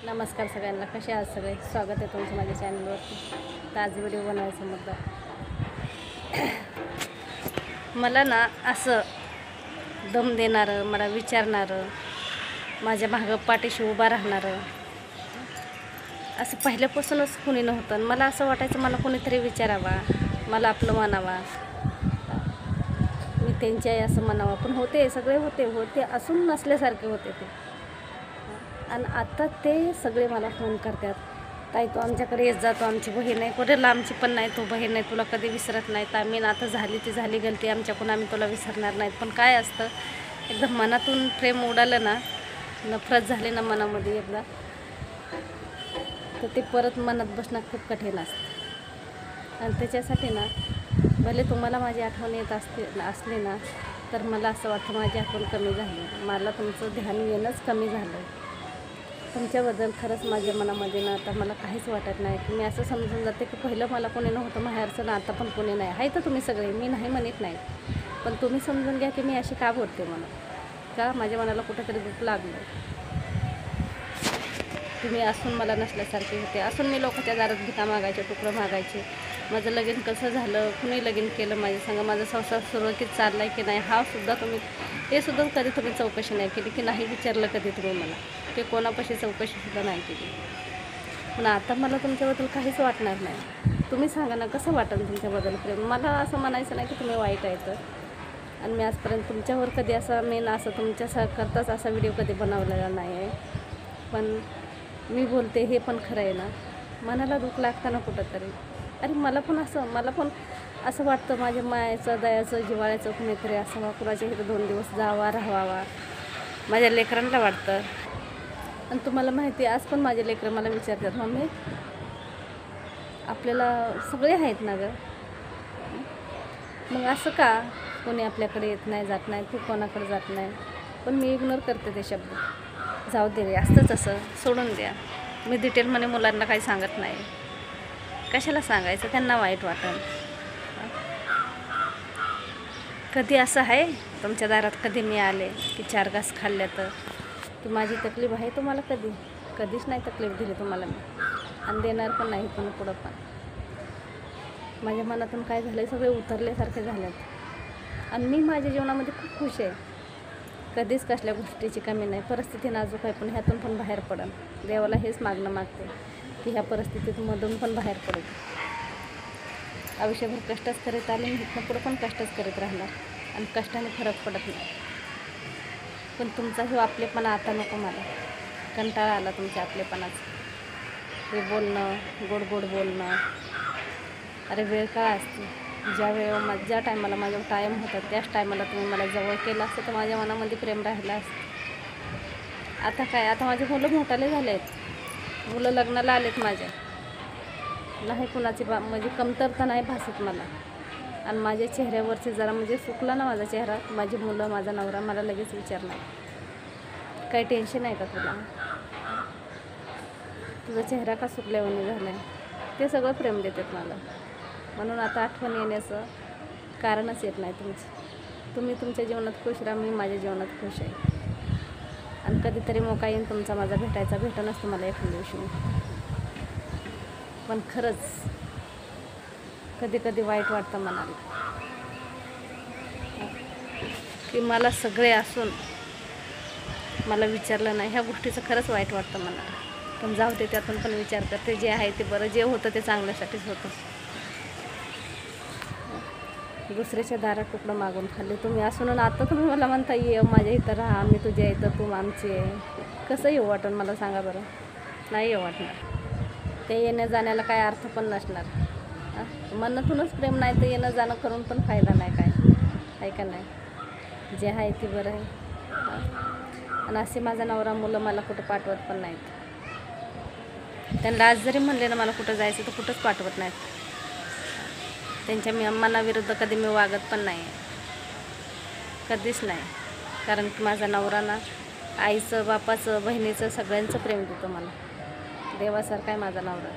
नमस्कार सगळ्यांना, कसे आहात सगळे. स्वागत आहे तुमचं माझ्या चॅनलवरती. तर आज व्हिडिओ बनवायचा मुद्दा मला ना असं दम देणारं, मला विचारणारं, माझ्या मागं पाठीशी उभा राहणारं असं पहिल्यापासूनच कुणी नव्हतं. मला असं वाटायचं मला कोणीतरी विचारावा, मला आपलं म्हणावा, मी त्यांच्याही असं म्हणावं. पण होते, सगळे होते असून नसल्यासारखे होते ते. आणि आता ते सगळे मला फोन करतात, ताई तू आमच्याकडे येत जातो, आमची बहीण आहे, कुठे लांबची पण नाही, तू बहीण आहे, तुला कधी विसरत नाहीत आम्ही. आता झाली ती झाली गलती आमच्याकडून, आम्ही तुला विसरणार नाहीत. पण काय असतं, एकदम मनातून प्रेम उडालं ना, नफरत झाली ना मनामध्ये एकदा, तर ते परत मनात बसणं खूप कठीण असतं. आणि त्याच्यासाठी ना, भले तुम्हाला माझी आठवण येत असली ना, तर मला असं वाटतं माझी आठवण कमी झाली, मला तुमचं ध्यान येणंच कमी झालं. तुमच्याबद्दल खरंच माझ्या मनामध्ये ना आता मला काहीच वाटत नाही. की मी असं समजून जाते की पहिलं मला कोणी नव्हतं माहेरचं ना, आता पण कोणी नाही आहे. तर तुम्ही सगळे, मी नाही म्हणत नाही, पण तुम्ही समजून घ्या की मी अशी का बोलते. म्हणून का माझ्या मनाला कुठेतरी दुःख लागलं. तुम्ही असून मला नसल्यासारखे होते, असून मी लोकांच्या दारात भिका मागायचे, तुकडं मागायचे. माझं लगीन कसं झालं, कुणी लगीन केलं माझ्या सांगा, माझा संसार सुरळीत चालला आहे की नाही, हा सुद्धा तुम्ही, हे सुद्धा कधी तुम्ही चौकशी नाही केली, की नाही विचारलं कधी तुम्ही मला, ते कोणापाशी चौकशीसुद्धा नाही केली. पण आता मला तुमच्याबद्दल काहीच वाटणार नाही. तुम्ही सांगा ना कसं वाटेल तुमच्याबद्दल प्रेम. मला असं म्हणायचं नाही की तुम्ही वाईट आहे तर. आणि मी आजपर्यंत तुमच्यावर कधी असं मेन असं तुमच्याकरताच असा व्हिडिओ कधी बनवलेला नाही आहे. पण मी बोलते हे पण खरं आहे ना, मनाला दुःख लागतं ना कुठंतरी. अरे मला पण असं वाटतं माझ्या मायाचं, दयाचं, जिव्हाळ्याचं कुणीतरी असावा, कुणाच्या इथं 2 दिवस जावा, राहावा. माझ्या लेकरांना वाटतं. आणि तुम्हाला माहिती आहे, आज पण माझे लेकरं मला विचारतात, मम्मी आपल्याला सगळे आहेत ना गं, मग असं का कोणी आपल्याकडे येत नाही, जात नाही, तू कोणाकडे जात नाही. पण मी इग्नोर करते ते शब्द. जाऊ दे रे, असतंच असं, सोडून द्या. मी डिटेलमध्ये मुलांना काही सांगत नाही. कशाला सांगायचं, त्यांना वाईट वाटेल. कधी असं आहे तुमच्या दारात, कधी मी आले की 4 घास खाल्ल्या तर की माझी तकलीफ आहे तुम्हाला? कधीच नाही तकलीफ दिली तुम्हाला मी, आणि देणार पण नाही पण पुढं. पण माझ्या मनातून काय झालं, सगळे उतरल्यासारखे झाल्यात. आणि मी माझ्या जीवनामध्ये खूप खुश आहे, कधीच कसल्या गोष्टीची कमी नाही. परिस्थिती नाजूक आहे, पण ह्यातून पण बाहेर पडेल. देवाला हेच मागणं मागते की ह्या परिस्थितीमधून पण बाहेर पडेल. आयुष्यभर कष्टच करीत आले, इथनं पुढं पण कष्टच करीत राहणार, आणि कष्टाने फरक पडत नाही. पण तुमचा हे आपलेपणा आता नको मला, कंटाळा आला तुमच्या आपलेपणाचं. हे बोलणं, गोड गोड बोलणं. अरे वेळ काय असते, ज्या टायमाला माझ्या टाईम होता त्याच टायमाला तुम्ही मला जवळ केलं असतं तर माझ्या मनामध्ये प्रेम राहिलं असतं. आता काय, आता माझे मुलं मोठाले झाले आहेत, मुलं लग्नाला आलेत माझ्या, नाही कुणाची म्हणजे कमतरता नाही भासत मला. आणि माझ्या चेहऱ्यावरचे जरा म्हणजे सुकला ना माझा चेहरा, माझी मुलं, माझा नवरा मला लगेच विचारणार, काही टेन्शन आहे का तुला, तुझा चेहरा का सुकल्यावानी झाला आहे. ते सगळं प्रेम देतात मला. म्हणून आता आठवण येण्याचं कारणच येत नाही तुमचं. तुम्ही तुमच्या जीवनात खुश राहा, मी माझ्या जीवनात खुश आहे. आणि कधीतरी मोका येईन तुमचा माझा भेटायचा, भेटणच तुम्हाला एखाद्या दिवशी. पण खरंच कधी कधी वाईट वाटतं मनाला की मला सगळे असून मला विचारलं नाही. ह्या गोष्टीचं खरंच वाईट वाटतं मनाला. पण जाऊ दे, त्यातून पण विचार करते, जे आहे ते बरं, जे होतं ते चांगल्यासाठीच होतं. दुसऱ्याच्या दारात तुकडं मागून खाल्ले तुम्ही असून, आता तुम्ही मला म्हणता ये माझ्या इथं राहा, मी तुझ्या इथं, तू आमची आहे. कसं येऊ वाटून मला सांगा बरं. नाही येऊ वाटणार. ते येण्या जाण्याला काय अर्थ पण नसणार. मनातूनच प्रेम नाही तर येणं जाणं करून पण फायदा नाही काय, आहे का नाही. जे आहे ते बरं आहे. आणि असे माझा नवरा, मुलं मला कुठं पाठवत पण नाहीत. त्यांना आज जरी म्हणले ना मला कुठं जायचं तर कुठंच पाठवत नाहीत. त्यांच्या मनाविरुद्ध कधी मी वागत पण नाही, कधीच नाही. कारण की माझा नवरा ना आईचं, बापाचं, बहिणीचं, सगळ्यांचं प्रेम देतो मला. देवासारखा आहे माझा नवरा.